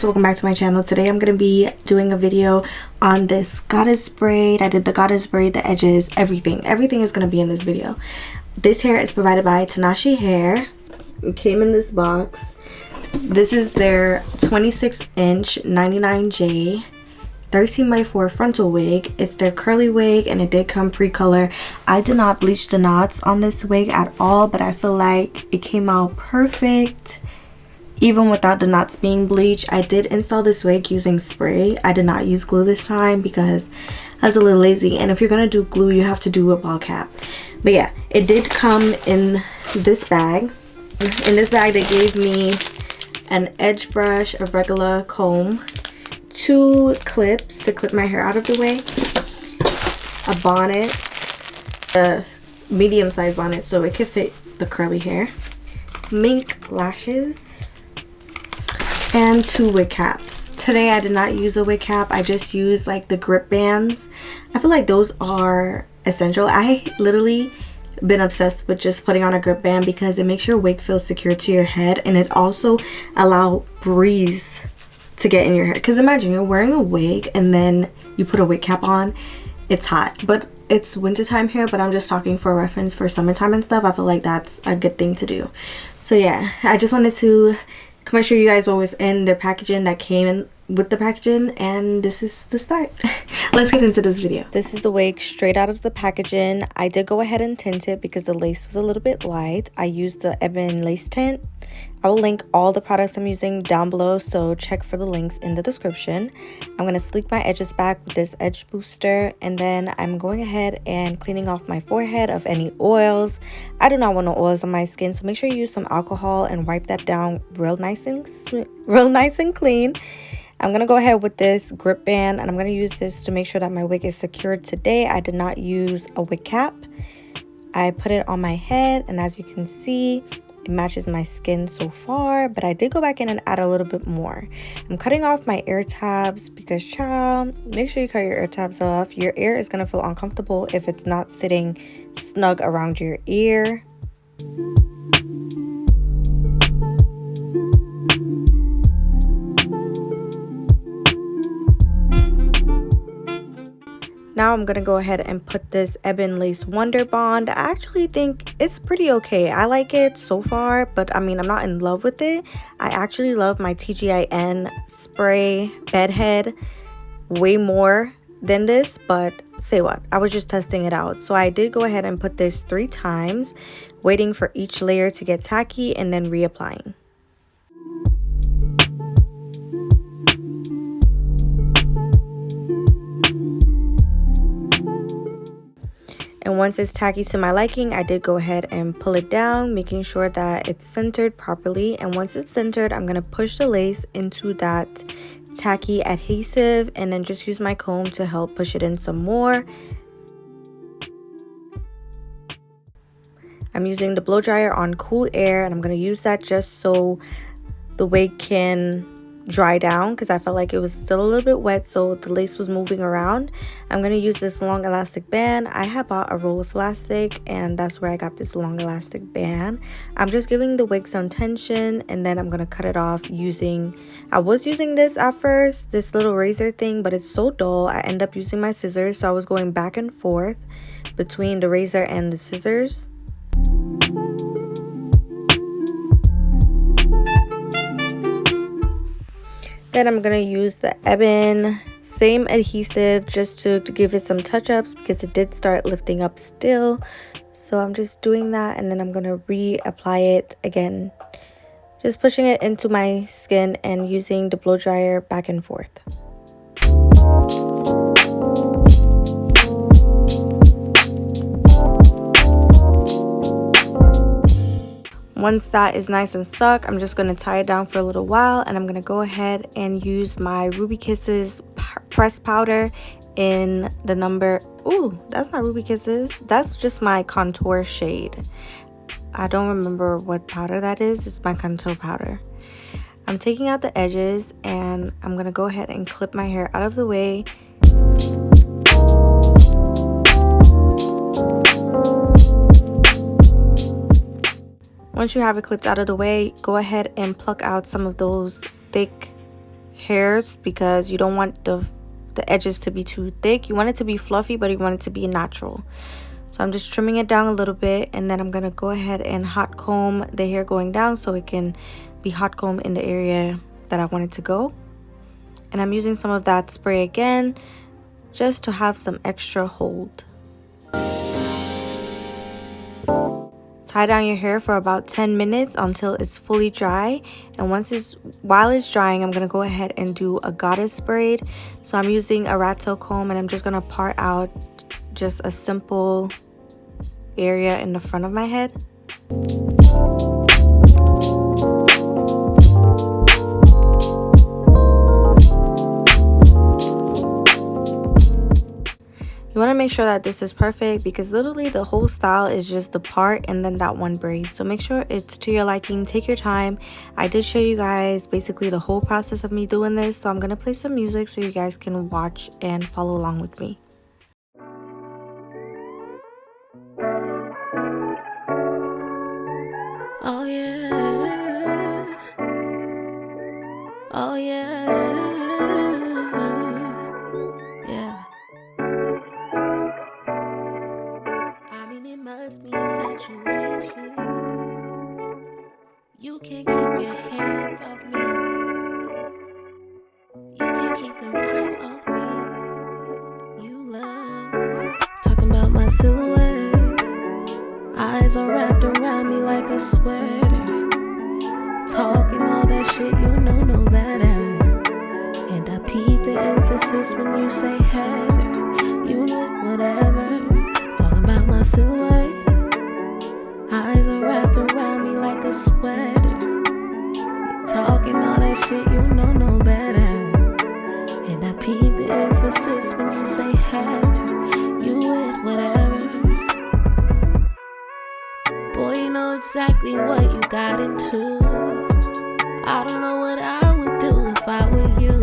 guys, welcome back to my channel. Today I'm going to be doing a video on this goddess braid. I did the goddess braid, the edges, everything is going to be in this video. This hair is provided by Tinashe hair. It came in this box. This is their 26-inch 99J 13x4 frontal wig. It's their curly wig and it did come pre-color. I did not bleach the knots on this wig at all, but I feel like it came out perfect even without the knots being bleached. I did install this wig using spray. I did not use glue this time because I was a little lazy, and if you're gonna do glue you have to do a ball cap. But yeah, it did come in this bag. In this bag they gave me an edge brush, a regular comb, 2 clips to clip my hair out of the way, a bonnet, a medium-sized bonnet so it could fit the curly hair, mink lashes, and 2 wig caps. Today I did not use a wig cap. I just used like the grip bands. I feel like those are essential. I literally been obsessed with just putting on a grip band because it makes your wig feel secure to your head, and it also allow breeze to get in your hair. Because imagine you're wearing a wig and then you put a wig cap on. It's hot, but it's wintertime here, but I'm just talking for reference for summertime and stuff. I feel like that's a good thing to do. So yeah, I just wanted to come and show you guys what was in their packaging that came in with the packaging, and this is the start. Let's get into this video. This is the wig straight out of the packaging. I did go ahead and tint it because the lace was a little bit light. I used the ebony lace tint. I will link all the products I'm using down below, so check for the links in the description. I'm going to sleek my edges back with this edge booster, and then I'm going ahead and cleaning off my forehead of any oils. I do not want no oils on my skin, so make sure you use some alcohol and wipe that down real nice and clean. I'm going to go ahead with this grip band, and I'm going to use this to make sure that my wig is secured today. I did not use a wig cap. I put it on my head, and as you can see, it matches my skin so far, but I did go back in and add a little bit more. I'm cutting off my ear tabs because, child, make sure you cut your ear tabs off. Your ear is going to feel uncomfortable if it's not sitting snug around your ear. Now I'm going to go ahead and put this Ebon Lace Wonder Bond. I actually think it's pretty okay. I like it so far, but I mean, I'm not in love with it. I actually love my TGIN spray bedhead way more than this, but say what? I was just testing it out. So I did go ahead and put this 3 times, waiting for each layer to get tacky and then reapplying. And once it's tacky to my liking, I did go ahead and pull it down, making sure that it's centered properly. And once it's centered, I'm going to push the lace into that tacky adhesive and then just use my comb to help push it in some more. I'm using the blow dryer on cool air, and I'm going to use that just so the wig can dry down because I felt like it was still a little bit wet, so the lace was moving around. I'm going to use this long elastic band. I had bought a roll of elastic, and that's where I got this long elastic band. I'm just giving the wig some tension, and then I'm going to cut it off using, I was using this at first, this little razor thing, but it's so dull. I end up using my scissors, so I was going back and forth between the razor and the scissors. Then I'm going to use the Ebon same adhesive just to give it some touch-ups because it did start lifting up still. So I'm just doing that, and then I'm going to reapply it again. Just pushing it into my skin and using the blow dryer back and forth. Once that is nice and stuck, I'm just going to tie it down for a little while, and I'm going to go ahead and use my Ruby Kisses pressed powder in the number, ooh, that's not Ruby Kisses, that's just my contour shade. I don't remember what powder that is. It's my contour powder. I'm taking out the edges, and I'm going to go ahead and clip my hair out of the way. Once you have it clipped out of the way, go ahead and pluck out some of those thick hairs because you don't want the edges to be too thick. You want it to be fluffy, but you want it to be natural. So I'm just trimming it down a little bit, and then I'm gonna go ahead and hot comb the hair going down so it can be hot comb in the area that I want it to go. And I'm using some of that spray again just to have some extra hold. Tie down your hair for about 10 minutes until it's fully dry, and while it's drying, I'm gonna go ahead and do a goddess braid. So I'm using a rat tail comb, and I'm just gonna part out just a simple area in the front of my head. You want to make sure that this is perfect because literally the whole style is just the part and then that one braid. So make sure it's to your liking. Take your time. I did show you guys basically the whole process of me doing this. So I'm going to play some music so you guys can watch and follow along with me. Oh yeah. Oh yeah. You can't keep your hands off me. You can't keep them eyes off me. You love talking about my silhouette. Eyes are wrapped around me like a sweater. Talking all that shit, you know no better. And I peep the emphasis when you say Heather. You with whatever. Talking about my silhouette. Eyes are wrapped around me like a sweater. You're talking all that shit, you know no better. And I peep the emphasis when you say Heather. You with whatever. Boy, you know exactly what you got into. I don't know what I would do if I were you.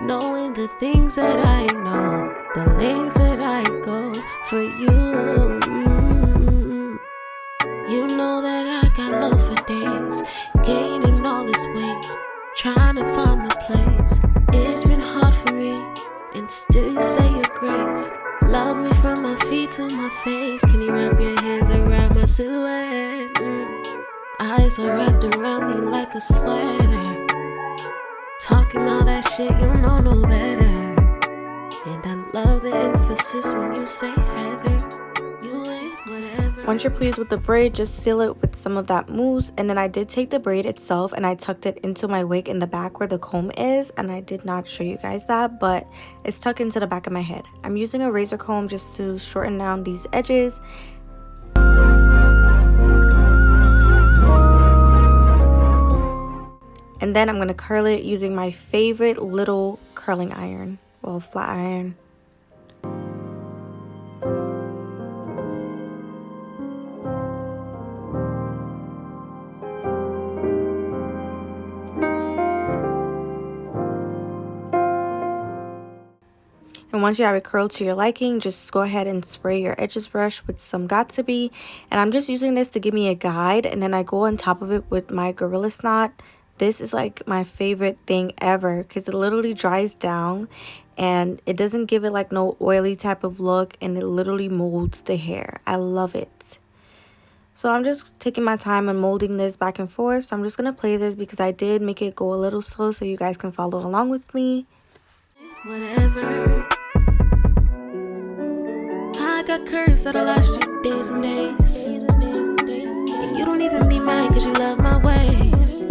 Knowing the things that I know, the lengths that I go for you. You know that I got love for days, gaining all this weight, trying to find my place. It's been hard for me, and still you say your grace. Love me from my feet to my face. Can you wrap your hands around my silhouette? Eyes are wrapped around me like a sweater. Talking all that shit, you know no better. And I love the emphasis when you say Heather. You ain't whatever. Once you're pleased with the braid, just seal it with some of that mousse. And then I did take the braid itself and I tucked it into my wig in the back where the comb is. And I did not show you guys that, but it's tucked into the back of my head. I'm using a razor comb just to shorten down these edges. And then I'm going to curl it using my favorite little curling iron. Well, flat iron. And once you have it curled to your liking, just go ahead and spray your edges brush with some Got2b. And I'm just using this to give me a guide. And then I go on top of it with my Gorilla Snot. This is like my favorite thing ever because it literally dries down and it doesn't give it like no oily type of look, and it literally molds the hair. I love it. So I'm just taking my time and molding this back and forth. So I'm just going to play this because I did make it go a little slow so you guys can follow along with me. Whatever. I got curves that'll last you days and days. And you don't even be mad because you love my ways.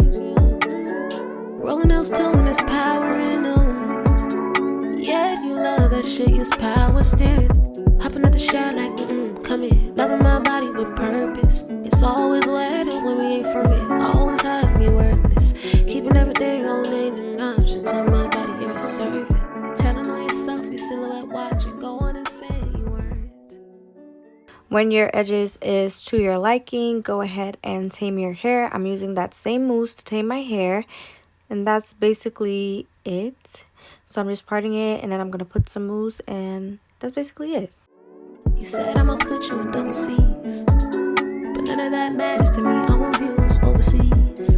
Rolling those two and there's power in them. Yeah, you love that shit, use power still. Hopping at the shower like, come here. Loving my body with purpose. It's always wetter when we ain't from it. Always have me worthless. Keeping everything on ain't an option. Tell my body you're a servant. Telling on yourself, your silhouette watching. Go on and say you weren't. When your edges is to your liking, go ahead and tame your hair. I'm using that same mousse to tame my hair. And that's basically it. So I'm just parting it and then I'm going to put some mousse and that's basically it. He said I'm going to put you in double C's. But none of that matters to me. I want views overseas.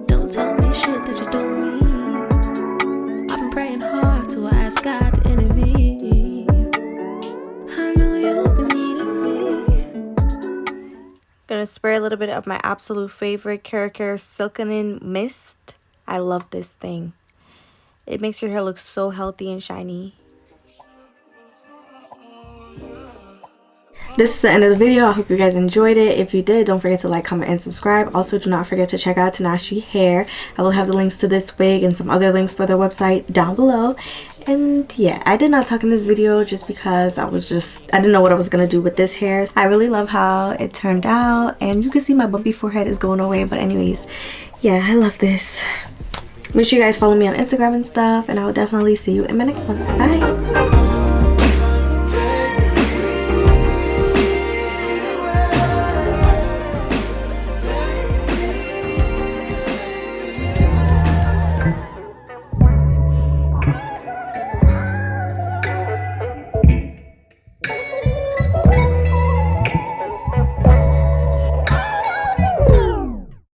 Don't tell me shit that you Gonna spray a little bit of my absolute favorite Erickaj Silkening Mist. I love this thing. It makes your hair look so healthy and shiny. This is the end of the video. I hope you guys enjoyed it. If you did, don't forget to like, comment, and subscribe. Also, do not forget to check out Tinashe Hair. I will have the links to this wig and some other links for their website down below. And yeah, I did not talk in this video just because I didn't know what I was gonna do with this hair. I really love how it turned out, and you can see my bumpy forehead is going away. But anyways, yeah, I love this. Make sure you guys follow me on Instagram and stuff, and I will definitely see you in my next one. Bye.